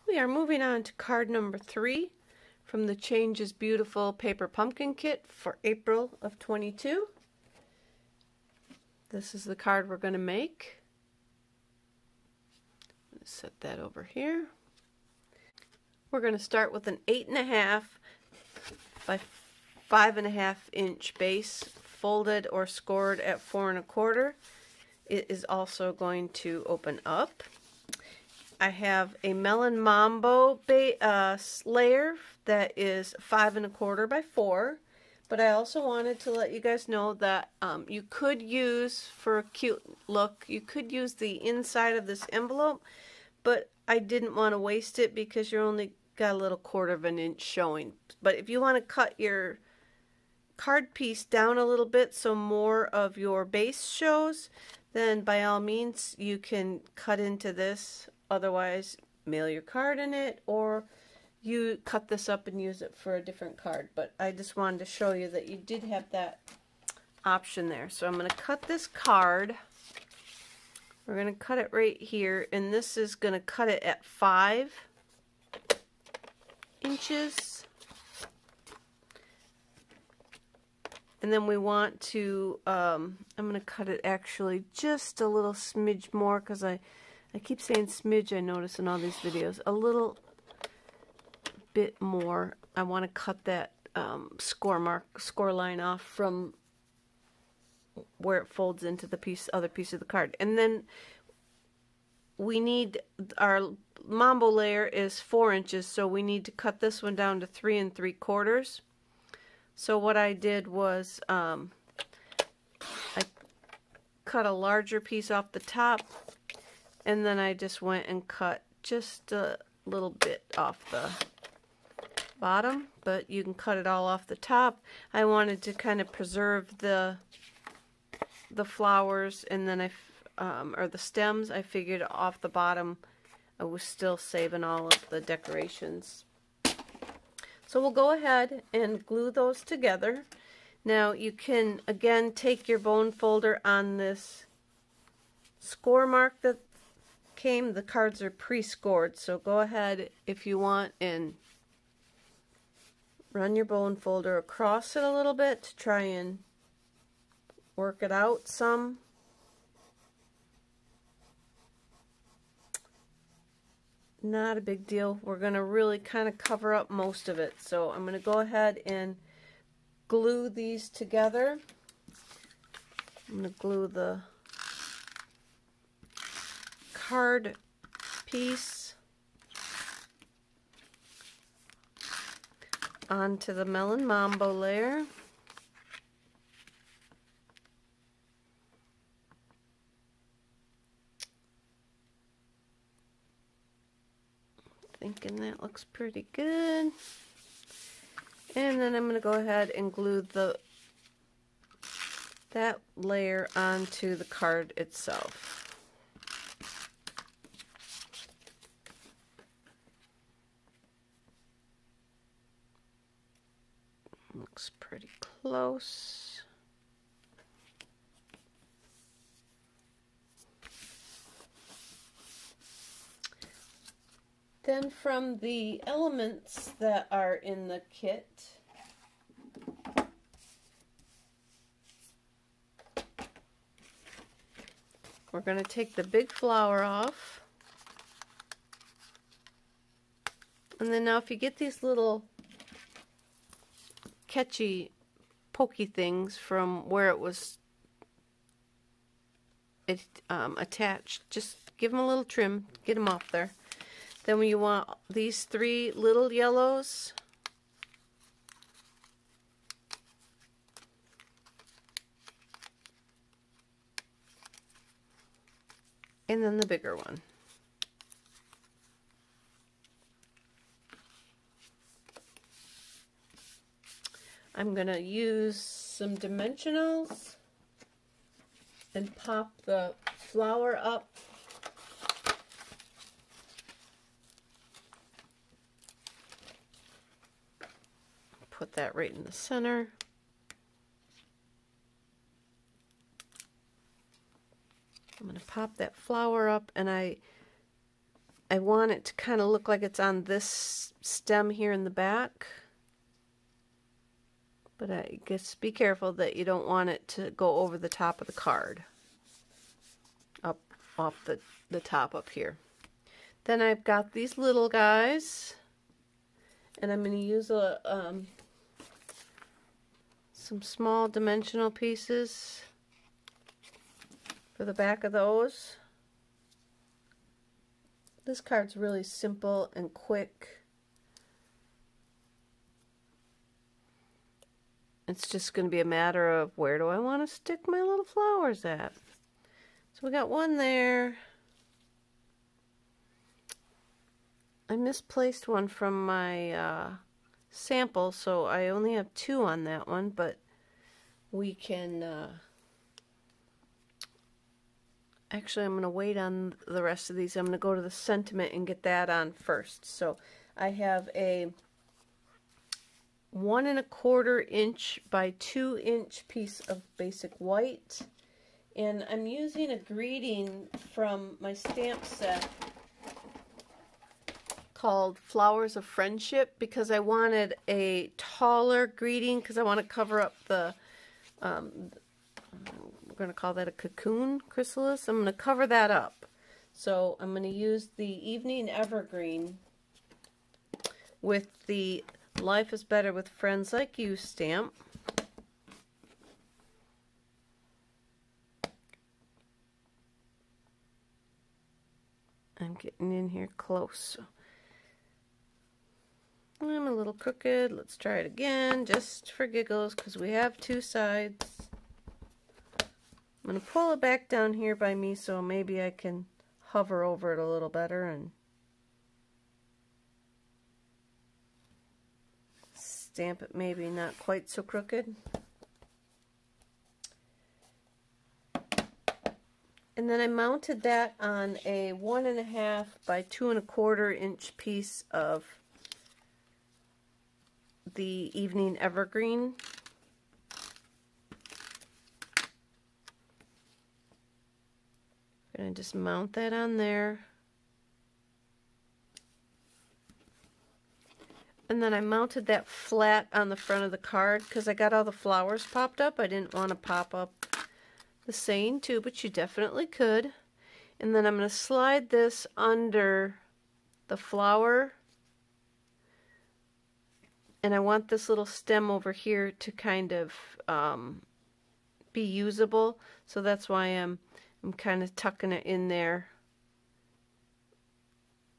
We are moving on to card number 3 from the Change is Beautiful Paper Pumpkin Kit for April of 22. This is the card we're going to make. I'm going to set that over here. We're going to start with an 8.5 by 5.5 inch base, folded or scored at 4 1/4. It is also going to open up. I have a Melon Mambo layer that is 5 1/4 by 4, but I also wanted to let you guys know that you could use, for a cute look, you could use the inside of this envelope, but I didn't want to waste it because you're only got a little 1/4 inch showing. But if you want to cut your card piece down a little bit so more of your base shows, then by all means you can cut into this. Otherwise, mail your card in it, or you cut this up and use it for a different card. But I just wanted to show you that you did have that option there. So I'm going to cut this card. We're going to cut it right here, and this is going to cut it at 5 inches. And then we want to, I'm going to cut it actually just a little smidge more, because I keep saying smidge, I notice in all these videos. A little bit more. I want to cut that score line off from where it folds into the other piece of the card. And then we need, our Mambo layer is 4 inches, so we need to cut this one down to 3 3/4. So what I did was I cut a larger piece off the top, and then I just went and cut just a little bit off the bottom, but you can cut it all off the top. I wanted to kind of preserve the flowers, and then or the stems. I figured off the bottom I was still saving all of the decorations. So we'll go ahead and glue those together. Now you can again take your bone folder on this score mark that came. The cards are pre-scored, so go ahead if you want and run your bone folder across it a little bit to try and work it out some. Not a big deal. We're going to really kind of cover up most of it. So I'm going to go ahead and glue these together. I'm going to glue the card piece onto the Melon Mambo layer. Thinking that looks pretty good. And then I'm going to go ahead and glue that layer onto the card itself. Looks pretty close. Then from the elements that are in the kit, we're going to take the big flower off. And then now if you get these little catchy, pokey things from where it was attached, just give them a little trim, get them off there. Then you want these 3 little yellows. And then the bigger one. I'm going to use some dimensionals and pop the flower up. Put that right in the center. I'm going to pop that flower up, and I I want it to kind of look like it's on this stem here in the back. But I guess be careful that you don't want it to go over the top of the card. Up off the top up here. Then I've got these little guys. And I'm going to use some small dimensional pieces for the back of those. This card's really simple and quick. It's just going to be a matter of where do I want to stick my little flowers at. So we got one there. I misplaced one from my sample, so I only have 2 on that one, but we can... Actually, I'm going to wait on the rest of these. I'm going to go to the sentiment and get that on first. So I have a 1 1/4 inch by 2 inch piece of basic white. And I'm using a greeting from my stamp set called Flowers of Friendship because I wanted a taller greeting because I want to cover up the, we're going to call that a cocoon chrysalis. I'm going to cover that up. So I'm going to use the Evening Evergreen with the Life is Better with Friends Like You stamp. I'm getting in here close. I'm a little crooked. Let's try it again just for giggles because we have 2 sides. I'm going to pull it back down here by me so maybe I can hover over it a little better and stamp it maybe not quite so crooked. And then I mounted that on a 1 1/2 by 2 1/4 inch piece of the Evening Evergreen. I'm going to just mount that on there. And then I mounted that flat on the front of the card because I got all the flowers popped up. I didn't want to pop up the saying too, but you definitely could. And then I'm going to slide this under the flower. And I want this little stem over here to kind of be usable. So that's why I'm kind of tucking it in there.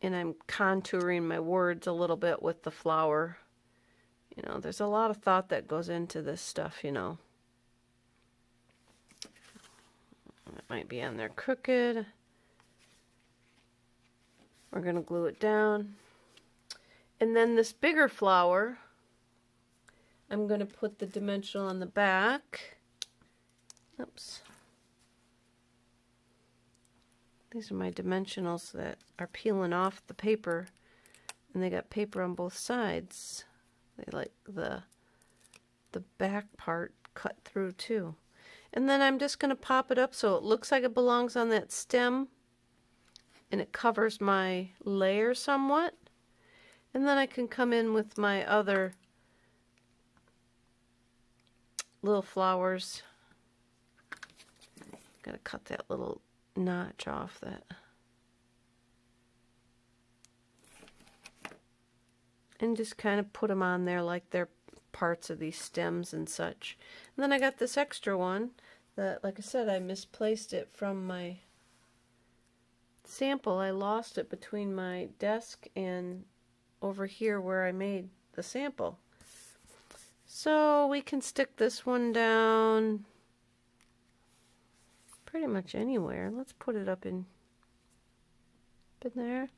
And I'm contouring my words a little bit with the flower. You know, there's a lot of thought that goes into this stuff, you know. It might be on there crooked. We're going to glue it down. And then this bigger flower, I'm going to put the dimensional on the back. Oops. These are my dimensionals that are peeling off the paper, and they got paper on both sides. They like the back part cut through too. And then I'm just going to pop it up so it looks like it belongs on that stem, and it covers my layer somewhat. And then I can come in with my other little flowers. Got to cut that little notch off that. And just kind of put them on there like they're parts of these stems and such. And then I got this extra one that, like I said, I misplaced it from my sample. I lost it between my desk and over here where I made the sample. So we can stick this one down pretty much anywhere. Let's put it up in there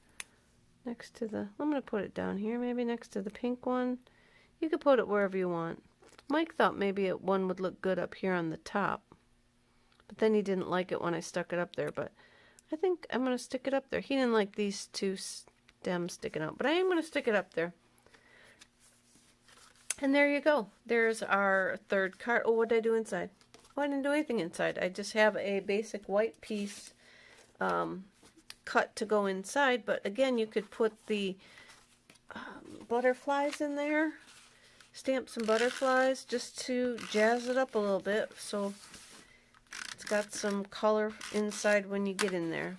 next to the, I'm going to put it down here, maybe next to the pink one. You could put it wherever you want. Mike thought maybe one would look good up here on the top, but then he didn't like it when I stuck it up there, but I think I'm going to stick it up there. He didn't like these 2 stems sticking out, but I am going to stick it up there. And there you go. There's our 3rd card. Oh, what did I do inside? Oh, I didn't do anything inside. I just have a basic white piece cut to go inside, but again, you could put the butterflies in there, stamp some butterflies just to jazz it up a little bit so it's got some color inside when you get in there.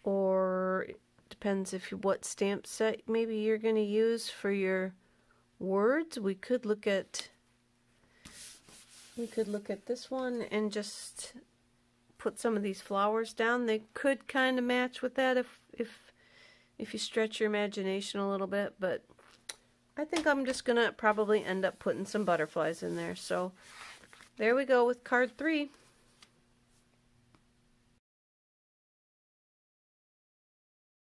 Or it depends what stamp set maybe you're going to use for your words. We could look at this one and just put some of these flowers down. They could kind of match with that if you stretch your imagination a little bit, but I think I'm just gonna probably end up putting some butterflies in there. So there we go with card 3.